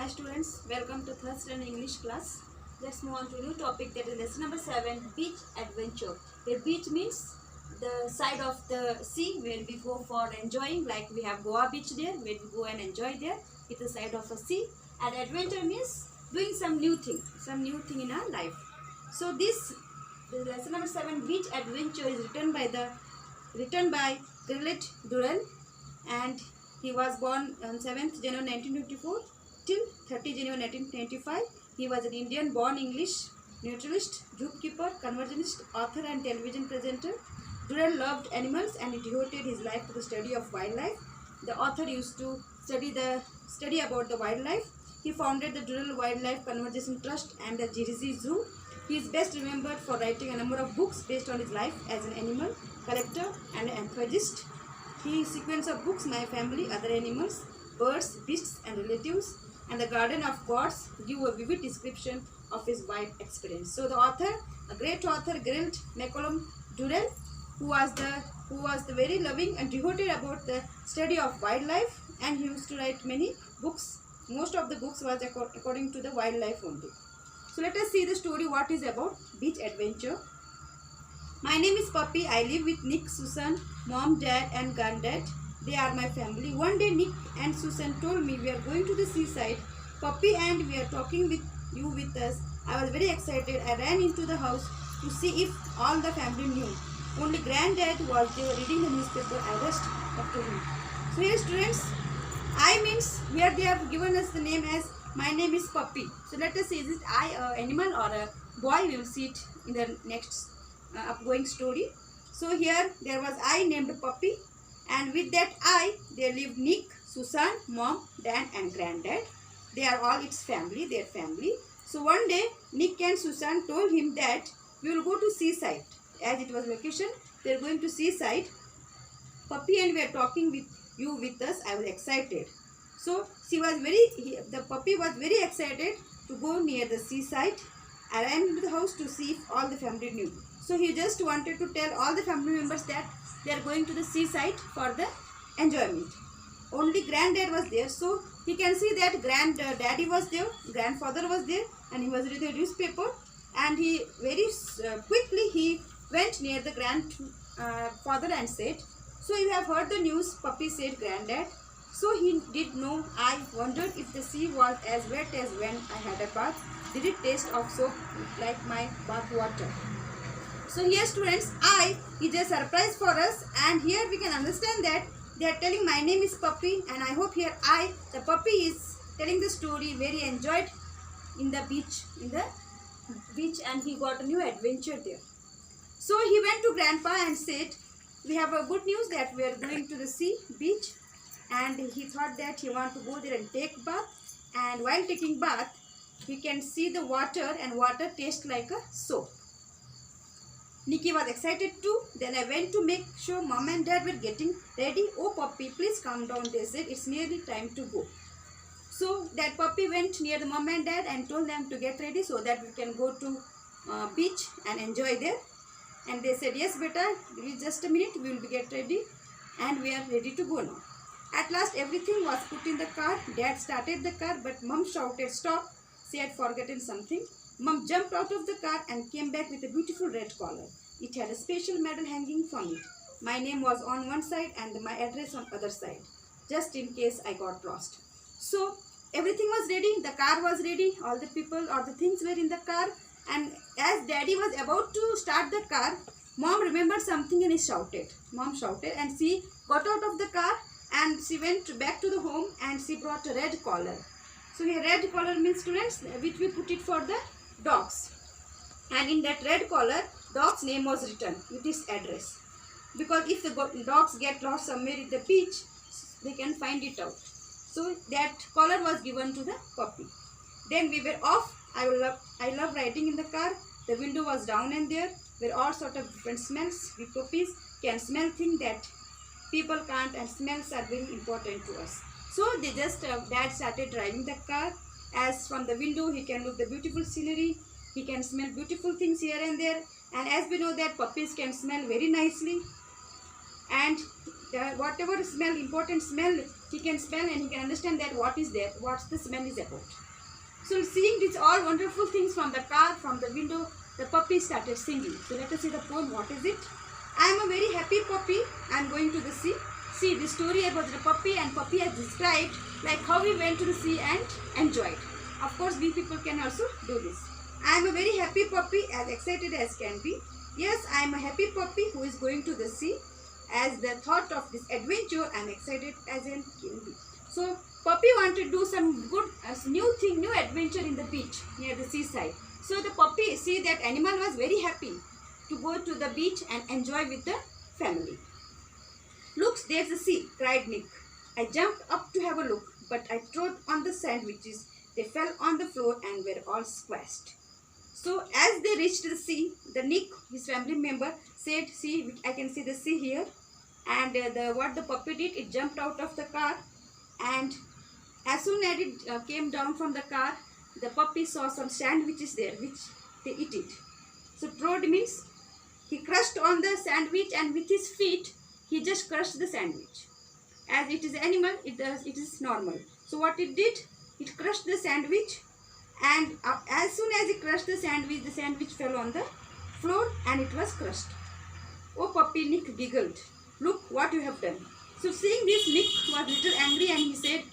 students, welcome to third standard English class. Let's move on to a new topic, that is lesson number 7, beach adventure. Where beach means the side of the sea where we go for enjoying, like we have Goa beach there where we go and enjoy there. It's the side of a sea. And adventure means doing some new thing in our life. So this lesson number 7, beach adventure, is written by Gilbert Durrell, and he was born on 7th January 1924 till 30 January 1995. He was an Indian-born English naturalist, zookeeper, conservationist, author and television presenter. Durrell loved animals and he devoted his life to the study of wildlife. The author used to study about the wildlife. He founded the Durrell Wildlife Conservation Trust and the Jersey Zoo. He is best remembered for writing a number of books based on his life as an animal collector and enthusiast. His sequence of books, My Family, Other Animals, Birds, Beasts and Relatives, and The Garden of Gods, give a vivid description of his wide experience. So the author, a great author, Gilbert Malcolm Durrell, who was the very loving and devoted about the study of wildlife, and he used to write many books. Most of the books was according to the wildlife only. So let us see the story, what is about beach adventure. My name is Puppy. I live with Nick, Susan, mom, dad and granddad. They are my family. One day Nick and Susan told me we are going to the seaside, Puppy, and we are talking with you with us. I was very excited. I ran into the house to see if all the family knew. Only granddad was there reading the newspaper. I rushed up to him. So here students, I means here they have given us the name as my name is Puppy. So let us see, is it I, a animal or a boy? We will see it in the next upgoing story. So here there was I named Puppy, and with that I there lived Nick, Susan, mom, dad and granddad. They are all its family, their family. So one day Nick and Susan told him that we will go to seaside. As it was vacation, they are going to seaside. Puppy, and we are talking with you with us. I was excited. So the puppy was very excited to go near the seaside. I ran into the house to see if all the family knew. So he just wanted to tell all the family members that they are going to the seaside for the enjoyment. Only granddad was there, so he can see that granddaddy was there, grandfather was there, and he was reading the newspaper. And he very quickly he went near the grandfather and said, "So you have heard the news?" Puppy said, "Granddad." So he did know. I wondered if the sea was as wet as when I had a bath. Did it taste of soap like my bath water? So here students, I is a surprise for us, and here we can understand that they are telling my name is Puppy, and I hope here the puppy is telling the story very enjoyed in the beach, and he got a new adventure there. So he went to grandpa and said, "We have a good news that we are going to the beach." And he thought that he want to go there and take bath, and while taking bath he can see the water, and water tastes like a soap. Nicky was excited too. Then I went to make sure mom and dad were getting ready. "Oh Puppy, please calm down," they said. "It's nearly time to go." So that puppy went near the mom and dad and told them to get ready so that we can go to beach and enjoy there. And they said, "Yes beta, just a minute, we will get ready and we are ready to go now." At last everything was put in the car. Dad started the car, but mom shouted, "Stop," she had forgotten something. Mom jumped out of the car and came back with a beautiful red collar. It had a special medal hanging from it. My name was on one side and my address on other side, just in case I got lost. So everything was ready. The car was ready. All the people or the things were in the car. And as daddy was about to start the car, mom remembered something and Mom shouted, and she got out of the car and she went back to the home and she brought a red collar. So here red collar means students, which we put it for the dogs. And in that red collar, dog's name was written with his address. Because if the dogs get lost somewhere in the beach, they can find it out. So that collar was given to the puppy. Then we were off. I love riding in the car. The window was down and there were all sort of different smells. We puppies can smell things that people can't, and smells are very important to us. So they just dad started driving the car. As from the window he can look the beautiful scenery. He can smell beautiful things here and there. And as we know that puppies can smell very nicely. And whatever smell, important smell He can smell and he can understand that what is there, what the smell is about. So seeing these all wonderful things from the car, from the window, the puppy started singing. So let us see the poem. What is it? I am a very happy puppy. I am going to the sea. See, the story about the puppy, and puppy has described like how he went to the sea and enjoyed. Of course, we people can also do this. I am a very happy puppy, as excited as can be. Yes, I am a happy puppy who is going to the sea. As the thought of this adventure, I am excited as can be. So, puppy wanted to do some good, new thing, new adventure in the beach near the seaside. So, the puppy, see that animal was very happy to go to the beach and enjoy with the family. Looks, there's the sea, cried Nick. I jumped up to have a look, but I trod on the sandwiches. They fell on the floor and were all squashed. So as they reached the sea, the Nick, his family member, said, see, I can see the sea here. And what the puppy did, it jumped out of the car. And as soon as it came down from the car, the puppy saw some sandwiches there, which they eat it. So trod means he crushed on the sandwich, and with his feet, he just crushed the sandwich. As it is animal, it is normal. So what it did, it crushed the sandwich, and as soon as it crushed the sandwich fell on the floor and it was crushed. Oh puppy, Nick giggled. Look what you have done. So seeing this, Nick was a little angry and he said,